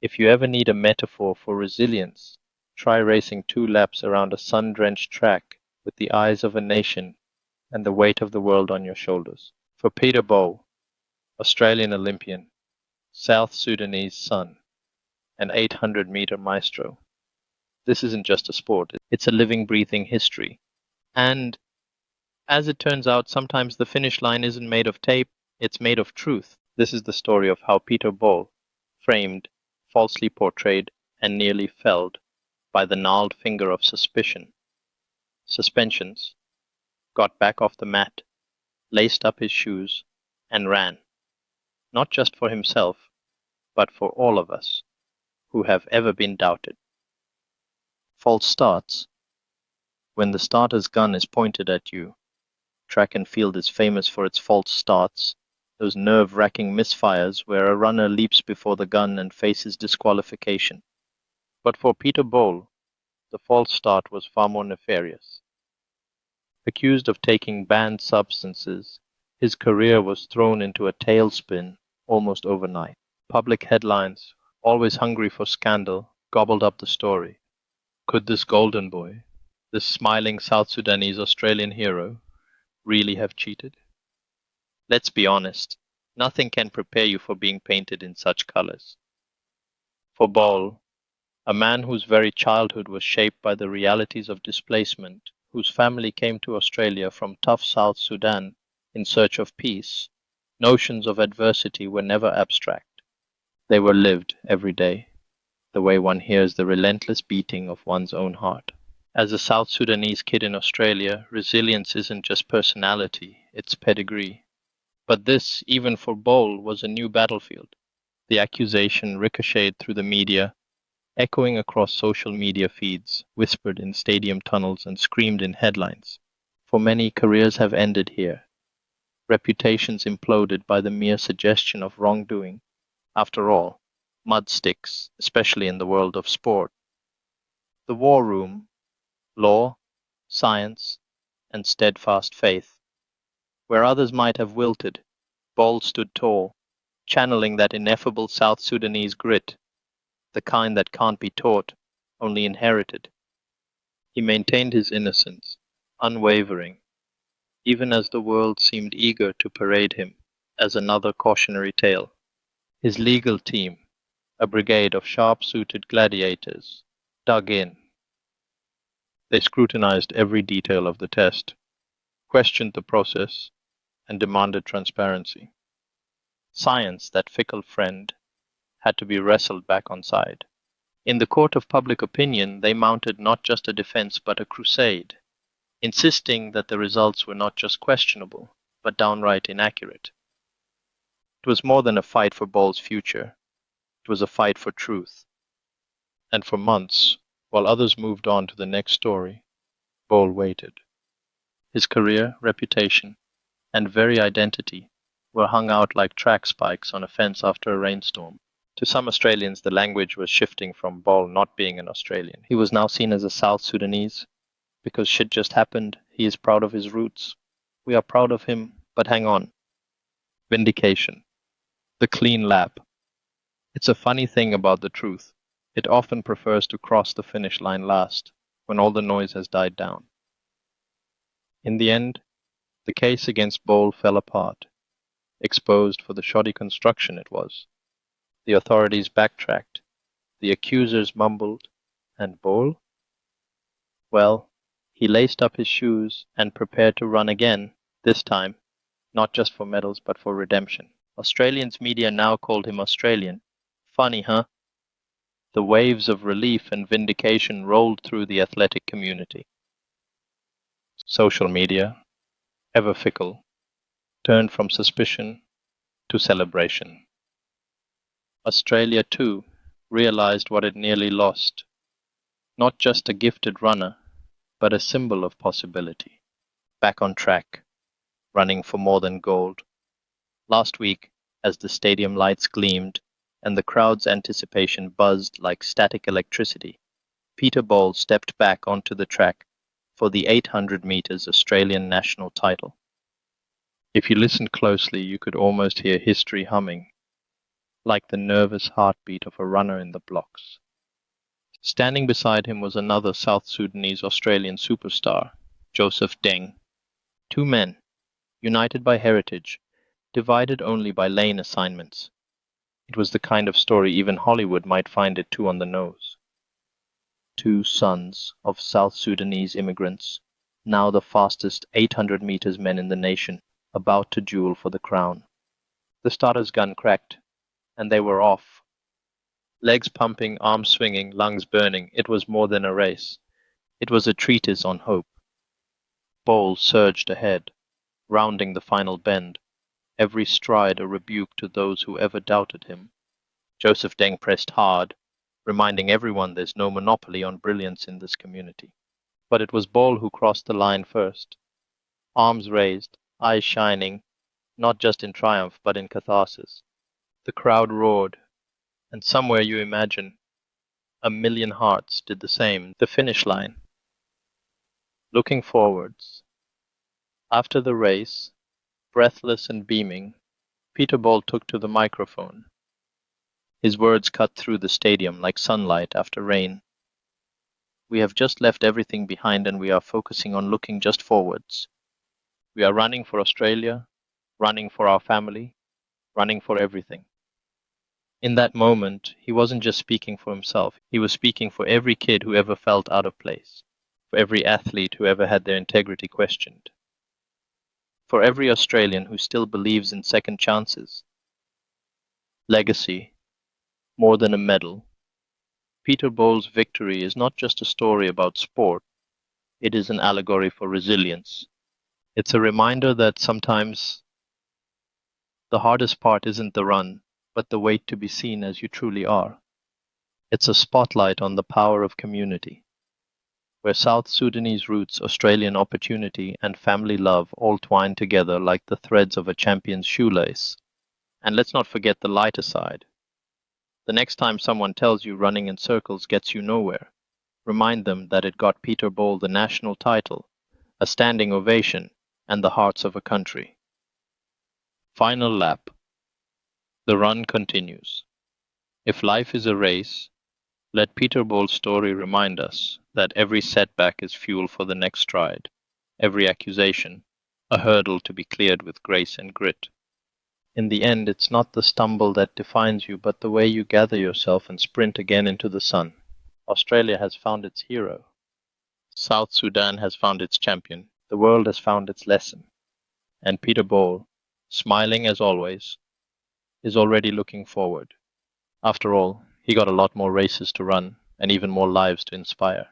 If you ever need a metaphor for resilience, try racing 2 laps around a sun-drenched track with the eyes of a nation and the weight of the world on your shoulders. For Peter Bol, Australian Olympian, South Sudanese son, an 800-meter maestro, this isn't just a sport, it's a living, breathing history. And as it turns out, sometimes the finish line isn't made of tape, it's made of truth. This is the story of how Peter Bol, framed, falsely portrayed, and nearly felled by the gnarled finger of suspensions, got back off the mat, laced up his shoes, and ran, not just for himself, but for all of us who have ever been doubted. False starts. When the starter's gun is pointed at you, track and field is famous for its false starts, those nerve-wracking misfires where a runner leaps before the gun and faces disqualification. But for Peter Bol, the false start was far more nefarious. Accused of taking banned substances, his career was thrown into a tailspin almost overnight. Public headlines, always hungry for scandal, gobbled up the story. Could this golden boy, this smiling South Sudanese Australian hero, really have cheated? Let's be honest, nothing can prepare you for being painted in such colors. For Bol, a man whose very childhood was shaped by the realities of displacement, whose family came to Australia from tough South Sudan in search of peace, notions of adversity were never abstract. They were lived every day, the way one hears the relentless beating of one's own heart. As a South Sudanese kid in Australia, resilience isn't just personality, it's pedigree. But this, even for Bol, was a new battlefield. The accusation ricocheted through the media, echoing across social media feeds, whispered in stadium tunnels, and screamed in headlines. For many, careers have ended here. Reputations imploded by the mere suggestion of wrongdoing. After all, mud sticks, especially in the world of sport. The war room, law, science, and steadfast faith. Where others might have wilted, Bol stood tall, channeling that ineffable South Sudanese grit, the kind that can't be taught, only inherited. He maintained his innocence, unwavering, even as the world seemed eager to parade him as another cautionary tale. His legal team, a brigade of sharp-suited gladiators, dug in. They scrutinized every detail of the test, questioned the process, and demanded transparency. Science, that fickle friend, had to be wrestled back on side. In the court of public opinion, they mounted not just a defense but a crusade, insisting that the results were not just questionable, but downright inaccurate. It was more than a fight for Bol's future. It was a fight for truth. And for months, while others moved on to the next story, Bol waited. His career, reputation, and very identity were hung out like track spikes on a fence after a rainstorm. To some Australians, the language was shifting from Bol not being an Australian. He was now seen as a South Sudanese. Because shit just happened, he is proud of his roots. We are proud of him, but hang on. Vindication. The clean lap. It's a funny thing about the truth. It often prefers to cross the finish line last, when all the noise has died down. In the end, the case against Bol fell apart, exposed for the shoddy construction it was. The authorities backtracked, the accusers mumbled, and Bol? Well, he laced up his shoes and prepared to run again, this time, not just for medals but for redemption. Australians' media now called him Australian. Funny, huh? The waves of relief and vindication rolled through the athletic community. Social media, ever fickle, turned from suspicion to celebration. Australia, too, realized what it nearly lost. Not just a gifted runner, but a symbol of possibility. Back on track, running for more than gold. Last week, as the stadium lights gleamed and the crowd's anticipation buzzed like static electricity, Peter Bol stepped back onto the track for the 800 meters Australian national title. If you listened closely, you could almost hear history humming. like the nervous heartbeat of a runner in the blocks. Standing beside him was another South Sudanese Australian superstar, Joseph Deng. Two men, united by heritage, divided only by lane assignments. It was the kind of story even Hollywood might find it too on the nose. Two sons of South Sudanese immigrants, now the fastest 800 meters men in the nation, about to duel for the crown. The starter's gun cracked, and they were off. Legs pumping, arms swinging, lungs burning, it was more than a race. It was a treatise on hope. Bol surged ahead, rounding the final bend, every stride a rebuke to those who ever doubted him. Joseph Deng pressed hard, reminding everyone there's no monopoly on brilliance in this community. But it was Bol who crossed the line first, arms raised, eyes shining, not just in triumph but in catharsis. The crowd roared, and somewhere you imagine a million hearts did the same. The finish line. Looking forwards. After the race, breathless and beaming, Peter Bol took to the microphone. His words cut through the stadium like sunlight after rain. We have just left everything behind and we are focusing on looking just forwards. We are running for Australia, running for our family, running for everything. In that moment, he wasn't just speaking for himself, he was speaking for every kid who ever felt out of place, for every athlete who ever had their integrity questioned, for every Australian who still believes in second chances. Legacy, more than a medal. Peter Bol's victory is not just a story about sport, it is an allegory for resilience. It's a reminder that sometimes the hardest part isn't the run, but the wait to be seen as you truly are. It's a spotlight on the power of community, where South Sudanese roots, Australian opportunity, and family love all twine together like the threads of a champion's shoelace. And let's not forget the lighter side. The next time someone tells you running in circles gets you nowhere, remind them that it got Peter Bol the national title, a standing ovation, and the hearts of a country. Final lap. The run continues. If life is a race, let Peter Bol's story remind us that every setback is fuel for the next stride, every accusation, a hurdle to be cleared with grace and grit. In the end, it's not the stumble that defines you, but the way you gather yourself and sprint again into the sun. Australia has found its hero. South Sudan has found its champion. The world has found its lesson. And Peter Bol, smiling as always, is already looking forward. After all, he got a lot more races to run and even more lives to inspire.